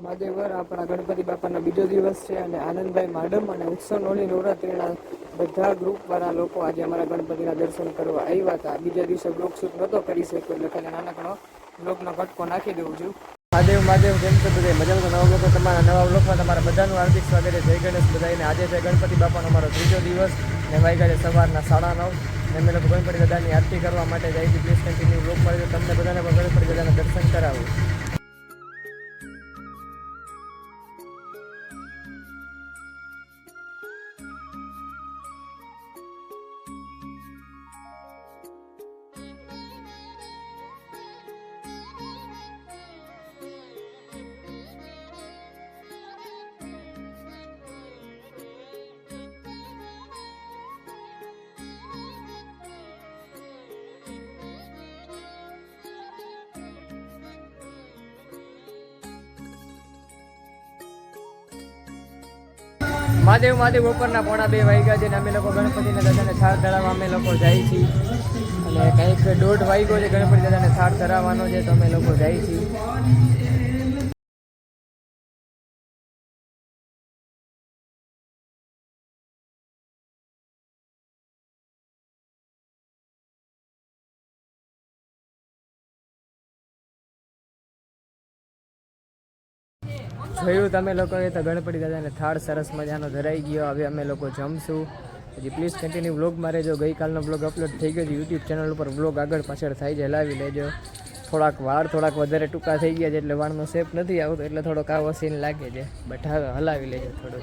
મહાદેવર આપણા ગણપતિ બાપાનો બીજો દિવસ છે અને આનંદભાઈ માડમ અને ઉત્સવ નોલી નવરાત્રિના બધા ગ્રુપવાળા લોકો આજે અમારા ગણપતિના દર્શન કરવા આવ્યા હતા. બીજા દિવસે બ્લોગ શૂટ નહોતો કરી શક્યો એટલે ખાલી નાનકડો બ્લોગનો કટકો નાખી દઉં છું. મહાદેવ કેમ છે બધા મજામાં? તો નવા બ્લોગમાં તમારા નવા બ્લોગમાં તમારા બધાનું હાર્દિક સ્વાગત છે. જય ગણેશ બધાને. આજે છે ગણપતિ બાપાનો અમારો ત્રીજો દિવસ ને વાગ્યા છે સવારના 9:30 ને અમે લોકો ગણપતિ દાદાની આરતી કરવા માટે જાય છે. પ્લીઝ કન્ટિન્યુ બ્લોગ મળે તો તમને બધાને પણ ગણપતિ દાદાના દર્શન કરાવું. મહાદેવ બપોરના 1:30 વાગ્યા છે ને અમે લોકો ગણપતિના દાદાને થાળ ધરાવવા અમે લોકો જાય છીએ અને કંઈક 1:30 વાગ્યો છે ગણપતિ દાદાને થાળ ધરાવવાનો છે તો અમે લોકો જાય છીએ. જોયું તમે લોકોએ તો ગણપતિ દાદાને થાળ સરસ મજાનો ધરાઈ ગયો. હવે અમે લોકો જમશું. હજી પ્લીઝ કન્ટિન્યુ બ્લોગમાં રહેજો. ગઈકાલનો બ્લોગ અપલોડ થઈ ગયો છે યુટ્યુબ ચેનલ ઉપર. બ્લોગ આગળ પાછળ થાય છે, લાવી લેજો. થોડાક વધારે ટૂંકા થઈ ગયા છે એટલે વાળનો શેપ નથી આવતો એટલે થોડોક આવો સીન લાગે છે, બટ હવે હલાવી લેજો થોડો.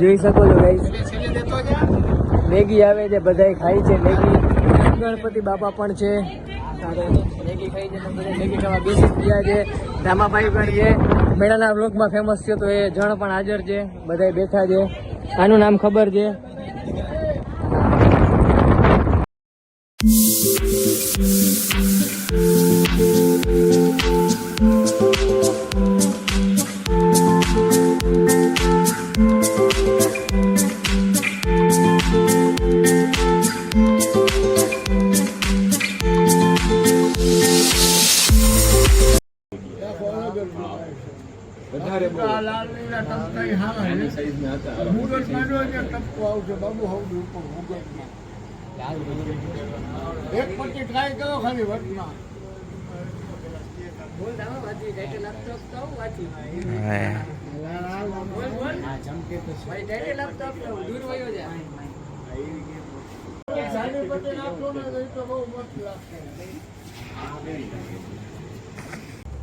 જોઈ શકો છો ગાઈસ, મેગી આવે છે, બધાય ખાય છે મેગી. ગણપતિ બાપા પણ છે, મેગી ખાઈ છે, બધા મેગી ખાવા બેસી ગયા છે. રામાભાઈ પણ છે, મેળાના બ્લોગમાં ફેમસ છે, તો એ જણ પણ હાજર છે, બધાય બેઠા છે. આનું નામ ખબર છે. એક પછી ટ્રાય કરો ખાલી વટમાં.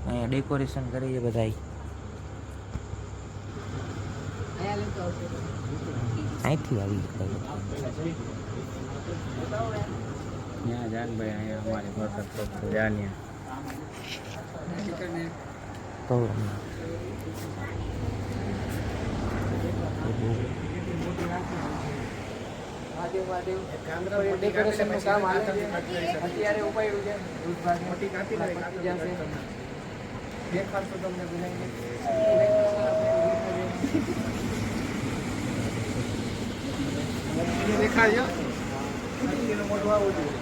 અહીંયા ડેકોરેશન કરી છે બધા. અહીંથી આવી ત્યાં જાનભાઈ અહીંયા અમારી વરસાદ તો જાન્યા તો ડેકોરેશનનું કામ હાલે છે, અત્યારે ઉપાડ્યું છે. મોટી કાપી જશે, દેખાડશો તમને દેખાય મોટું આવું જોઈએ.